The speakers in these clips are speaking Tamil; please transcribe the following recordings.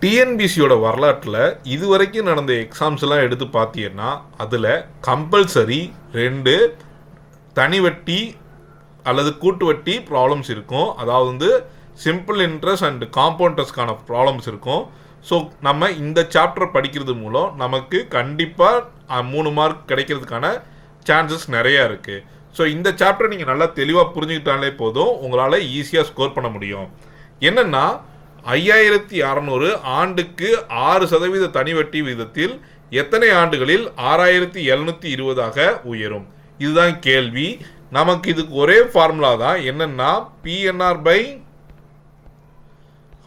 டிஎன்பிசியோட வரலாற்றில் இதுவரைக்கும் நடந்த எக்ஸாம்ஸ்லாம் எடுத்து பார்த்தீங்கன்னா அதில் கம்பல்சரி 2 தனி வட்டி அல்லது கூட்டு வட்டி ப்ராப்ளம்ஸ் இருக்கும். அதாவது வந்து சிம்பிள் இன்ட்ரெஸ்ட் அண்ட் காம்பவுண்டர்ஸ்க்கான ப்ராப்ளம்ஸ் இருக்கும். ஸோ நம்ம இந்த சாப்டர் படிக்கிறது மூலம் நமக்கு கண்டிப்பாக 3 மார்க் கிடைக்கிறதுக்கான சான்சஸ் நிறையா இருக்குது. ஸோ இந்த சாப்டர் நீங்கள் நல்லா தெளிவாக புரிஞ்சுக்கிட்டாலே போதும், உங்களால் ஈஸியாக ஸ்கோர் பண்ண முடியும். என்னென்னா 5600 ஆண்டுக்கு 6% தனி வட்டி விகிதத்தில் எத்தனை ஆண்டுகளில் 6720 உயரும்? இதுதான் கேள்வி. நமக்கு இதுக்கு ஒரே ஃபார்முலா தான். என்னன்னா பிஎன்ஆர் பை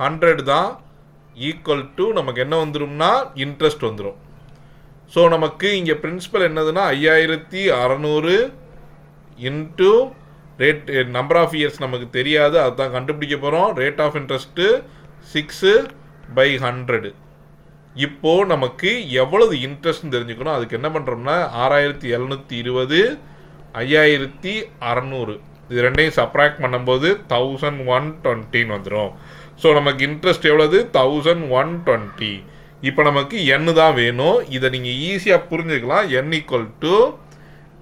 100 தான் ஈக்குவல் டு நமக்கு என்ன வந்துடும்னா இன்ட்ரெஸ்ட் வந்துடும். ஸோ நமக்கு இங்கே பிரின்சிபல் என்னதுன்னா 5600 into rate, number of years நமக்கு தெரியாது, அதுதான் கண்டுபிடிக்க போகிறோம். Rate of interest 6/100. இப்போது நமக்கு எவ்வளவு இன்ட்ரெஸ்ட்னு தெரிஞ்சுக்கணும். அதுக்கு என்ன பண்ணுறோம்னா 6720 5600 இது ரெண்டையும் சப்ராக்ட் பண்ணும்போது 1120 வந்துடும். ஸோ நமக்கு இன்ட்ரெஸ்ட் எவ்வளவு 1120. இப்போ நமக்கு n தான் வேணும். இதை நீங்கள் ஈஸியாக புரிஞ்சுக்கலாம். n ஈக்குவல் டு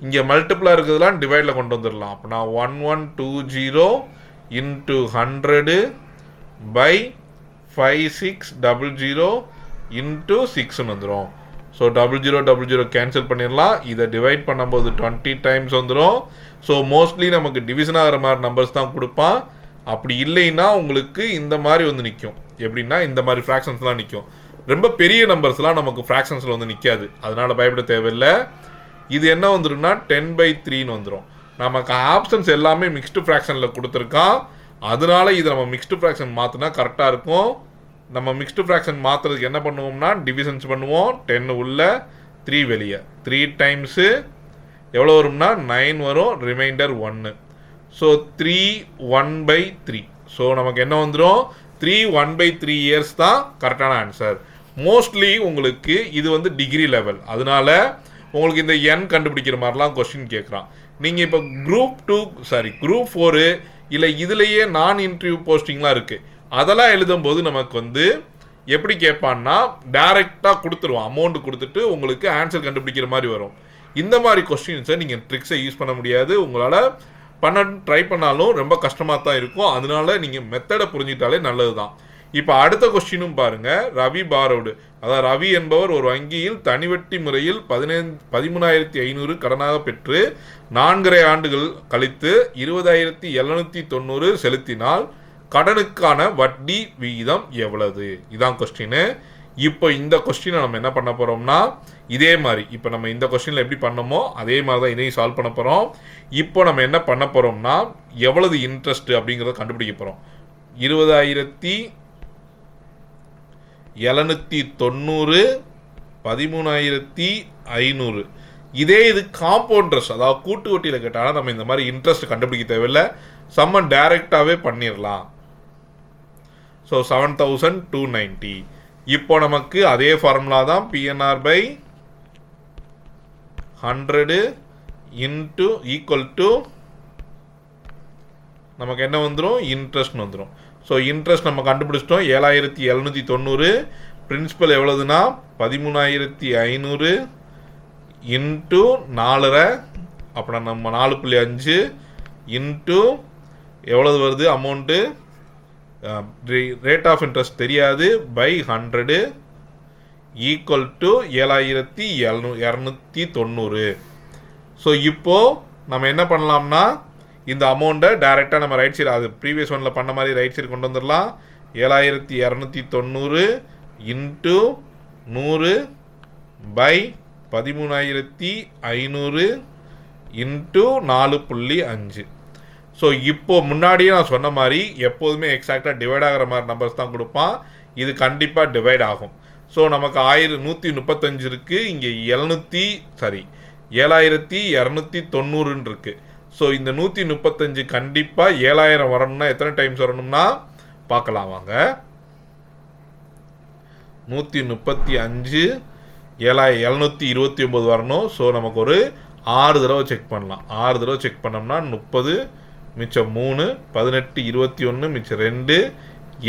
இங்கே மல்டிப்ளாக இருக்கிறதுலாம் டிவைடில் கொண்டு வந்துடலாம். அப்போ நான் 1120 இன்ட்டு 100 பை 5600 இன்ட்டு 6ன்னு வந்துடும். ஸோ 0000 கேன்சல் பண்ணிடலாம். இதை டிவைட் பண்ணும்போது 20 டைம்ஸ் வந்துடும். ஸோ மோஸ்ட்லி நமக்கு டிவிஷன் ஆகிற மாதிரி நம்பர்ஸ் தான் கொடுப்பான். அப்படி இல்லைன்னா உங்களுக்கு இந்த மாதிரி வந்து நிற்கும். எப்படின்னா இந்த மாதிரி ஃப்ராக்ஷன்ஸ்லாம் நிற்கும். ரொம்ப பெரிய நம்பர்ஸ்லாம் நமக்கு ஃப்ராக்ஷன்ஸில் வந்து நிற்காது, அதனால் பயப்பட தேவையில்லை. இது என்ன வந்துடும்னா 10/3ன்னு வந்துடும். நமக்கு ஆப்ஷன்ஸ் எல்லாமே மிக்ஸ்டு ஃப்ராக்ஷனில் கொடுத்துருக்கான். அதனால இதை நம்ம மிக்ஸ்டு ஃப்ராக்ஷன் மாற்றினா கரெக்டாக இருக்கும். நம்ம மிக்ஸ்டு ஃப்ராக்ஷன் மாற்றுறதுக்கு என்ன பண்ணுவோம்னா டிவிஷன்ஸ் பண்ணுவோம். 10 உள்ள 3 வெளியே, 3 டைம்ஸு எவ்வளோ வரும்னா 9 வரும், ரிமைண்டர் 1. ஸோ 3 1/3. ஸோ நமக்கு என்ன வந்துடும் 3 1/3 இயர்ஸ் தான் கரெக்டான ஆன்சர். மோஸ்ட்லி உங்களுக்கு இது வந்து டிகிரி லெவல், அதனால உங்களுக்கு இந்த n கண்டுபிடிக்கிற மாதிரிலாம் கொஸ்டின் கேட்குறான். நீங்கள் இப்போ குரூப் 4 இல்லை இதுலேயே நான் இன்டர்வியூ போஸ்டிங்லாம் இருக்குது, அதெல்லாம் எழுதும்போது நமக்கு வந்து எப்படி கேட்பான்னா டைரெக்டாக கொடுத்துருவோம். அமௌண்ட் கொடுத்துட்டு உங்களுக்கு ஆன்சர் கண்டுபிடிக்கிற மாதிரி வரும். இந்த மாதிரி கொஸ்டின்ஸை நீங்கள் ட்ரிக்ஸை யூஸ் பண்ண முடியாது. உங்களால் ட்ரை பண்ணாலும் ரொம்ப கஷ்டமாக தான் இருக்கும். அதனால நீங்கள் மெத்தடை புரிஞ்சிட்டாலே நல்லது தான். இப்போ அடுத்த கொஸ்டினும் பாருங்கள். ரவி பாரோடு, அதாவது ரவி என்பவர் ஒரு வங்கியில் தனிவட்டி முறையில் 13,500 கடனாக பெற்று 4.5 ஆண்டுகள் கழித்து 20,790 செலுத்தினால் கடனுக்கான வட்டி விகிதம் எவ்வளவு? இதான் கொஸ்டின். இப்போ இந்த கொஸ்டினை நம்ம என்ன பண்ண போகிறோம்னா இதே மாதிரி இப்போ நம்ம இந்த கொஸ்டினில் எப்படி பண்ணோமோ அதே மாதிரி தான் இதையும் சால்வ் பண்ண போகிறோம். இப்போ நம்ம என்ன பண்ண போகிறோம்னா எவ்வளவு இன்ட்ரெஸ்ட் அப்படிங்கிறத கண்டுபிடிக்க போகிறோம். 20,790 13,500. இதே இது காம்பவுண்டர்ஸ், அதாவது கூட்டு வட்டியில் கேட்டாலும் நம்ம இந்த மாதிரி இன்ட்ரெஸ்ட் கண்டுபிடிக்க தேவையில்லை, சம்மன் டைரெக்டாகவே பண்ணிடலாம். ஸோ 7,290. இப்போ நமக்கு அதே ஃபார்முலா தான். PNR by 100 into equal to நமக்கு என்ன வந்துடும் இன்ட்ரெஸ்ட்னு வந்துடும். ஸோ இன்ட்ரெஸ்ட் நம்ம கண்டுபிடிச்சிட்டோம் 7,790. பிரின்சிபல் எவ்வளோதுன்னா 13,500 இன்ட்டு 4.5, அப்புறம் நம்ம 4.5 இன்ட்டு எவ்வளவு வருது அமௌண்ட்டு, ரேட் ஆஃப் இன்ட்ரெஸ்ட் தெரியாது, பை 100 ஈக்குவல் டு 7,290. ஸோ இப்போது நம்ம என்ன பண்ணலாம்னா இந்த அமௌண்ட்டை டைரெக்டாக நம்ம ரைட் சைடு, அது ப்ரீவியஸ் ஒன்ல பண்ண மாதிரி ரைட் சைடு கொண்டு வந்துடலாம். 7,290 இன்ட்டு 100 பை 13,500 இன்ட்டு 4.5. ஸோ இப்போ முன்னாடியே நான் சொன்ன மாதிரி எப்போதுமே எக்ஸாக்டாக டிவைட் ஆகிற மாதிரி நம்பர்ஸ் தான் கொடுப்பான். இது கண்டிப்பாக டிவைட் ஆகும். ஸோ நமக்கு 1,135 இருக்குது, இங்கே 7,290 இருக்குது. ஸோ இந்த 135 கண்டிப்பாக 7,000 வரணும்னா எத்தனை டைம்ஸ் வரணும்னா பார்க்கலாம் வாங்க. 135 7,729 வரணும். ஸோ நமக்கு ஒரு 6 தடவை செக் பண்ணலாம். 6 தடவை செக் பண்ணோம்னா 30 மிச்சம் 3 18 21 மிச்சம் 2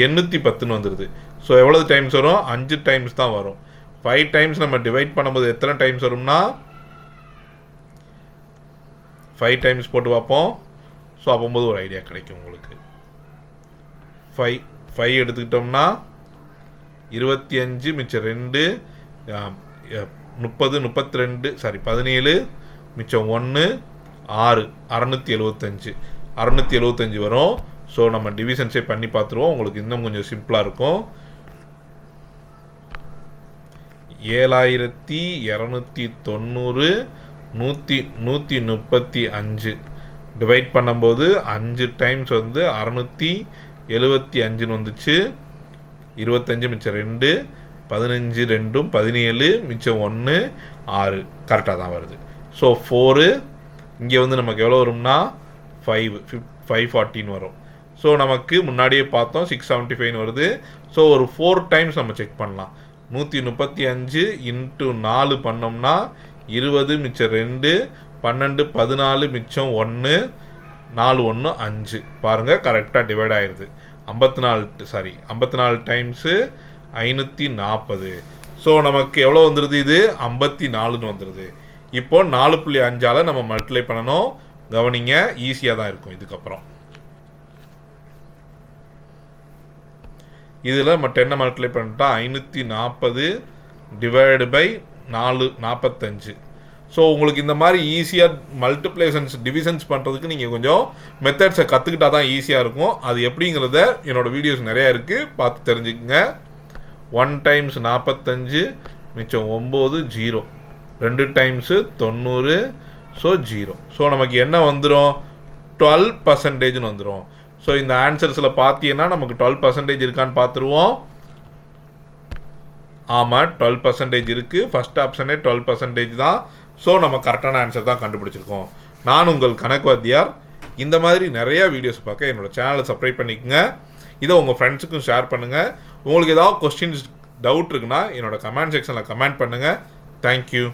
810 வந்துடுது. ஸோ எவ்வளவு டைம்ஸ் வரும்? 5 டைம்ஸ் தான் வரும். 5 டைம்ஸ் நம்ம டிவைட் பண்ணும்போது எத்தனை டைம்ஸ் வரும்னா 5 டைம்ஸ் போட்டு பார்ப்போம். ஸோ அப்போது ஒரு ஐடியா கிடைக்கும் உங்களுக்கு. 5 எடுத்துக்கிட்டோம்னா 25 மிச்சம் 2 30 32 சாரி 17 மிச்சம் 1 6 675 வரும். ஸோ நம்ம டிவிஷன்ஸே பண்ணி பார்த்துருவோம். உங்களுக்கு இன்னும் கொஞ்சம் சிம்பிளாக இருக்கும். 7290 135 டிவைட் பண்ணும்போது 5 டைம்ஸ் வந்து 675 வந்துச்சு. 25 மிச்சம் 2 15 2 17 மிச்சம் 1 6 கரெக்டாக தான் வருது. ஸோ 4 இங்கே வந்து நமக்கு எவ்வளோ வரும்னா 514 வரும். ஸோ நமக்கு முன்னாடியே பார்த்தோம் 675 வருது. ஸோ ஒரு 4 டைம்ஸ் நம்ம செக் பண்ணலாம். 135 இன்ட்டு 4 பண்ணோம்னா 20 மிச்சம் 2 12 14 மிச்சம் 1 4 1 5 பாருங்கள் கரெக்டாக டிவைட் ஆயிடுது. 54 டைம்ஸு 540. ஸோ நமக்கு எவ்வளோ வந்துடுது? இது 54ன்னு வந்துடுது. இப்போ 4.5ஆல் நம்ம மல்டிப்ளை பண்ணணும். கவனிங்க, ஈஸியாக தான் இருக்கும். இதுக்கப்புறம் இதில் நம்ம 10 மல்டிப்ளை பண்ணிட்டா 540 டிவைடு பை 45. ஸோ உங்களுக்கு இந்த மாதிரி ஈஸியாக மல்டிப்ளேஷன்ஸ் டிவிஷன்ஸ் பண்ணுறதுக்கு நீங்கள் கொஞ்சம் மெத்தட்ஸை கற்றுக்கிட்டா தான் ஈஸியாக இருக்கும். அது எப்படிங்கிறத என்னோடய வீடியோஸ் நிறையா இருக்குது, பார்த்து தெரிஞ்சுக்கங்க. 1 டைம்ஸ் 45 மிச்சம் 9 0 2 டைம்ஸு 90 ஸோ 0. ஸோ நமக்கு என்ன வந்துடும்? 12% வந்துடும். ஸோ இந்த ஆன்சர்ஸில் பார்த்தீங்கன்னா நமக்கு 12% இருக்கான்னு பார்த்துருவோம். ஆமாம் 12% இருக்குது. ஃபஸ்ட் ஆப்ஷனே 12% தான். ஸோ நம்ம கரெக்டான ஆன்சர் தான் கண்டுபிடிச்சிருக்கோம். நான் உங்கள் கணக்கு வாத்தியார். இந்த மாதிரி நிறையா வீடியோஸ் பார்க்க என்னோடய சேனலை சப்ஸ்கிரைப் பண்ணிக்கோங்க. இதை உங்கள் ஃப்ரெண்ட்ஸுக்கும் ஷேர் பண்ணுங்கள். உங்களுக்கு ஏதாவது கொஸ்டின்ஸ் டவுட் இருக்குன்னா என்னோடய கமெண்ட் செக்ஷனில் கமெண்ட் பண்ணுங்கள். தேங்க்யூ.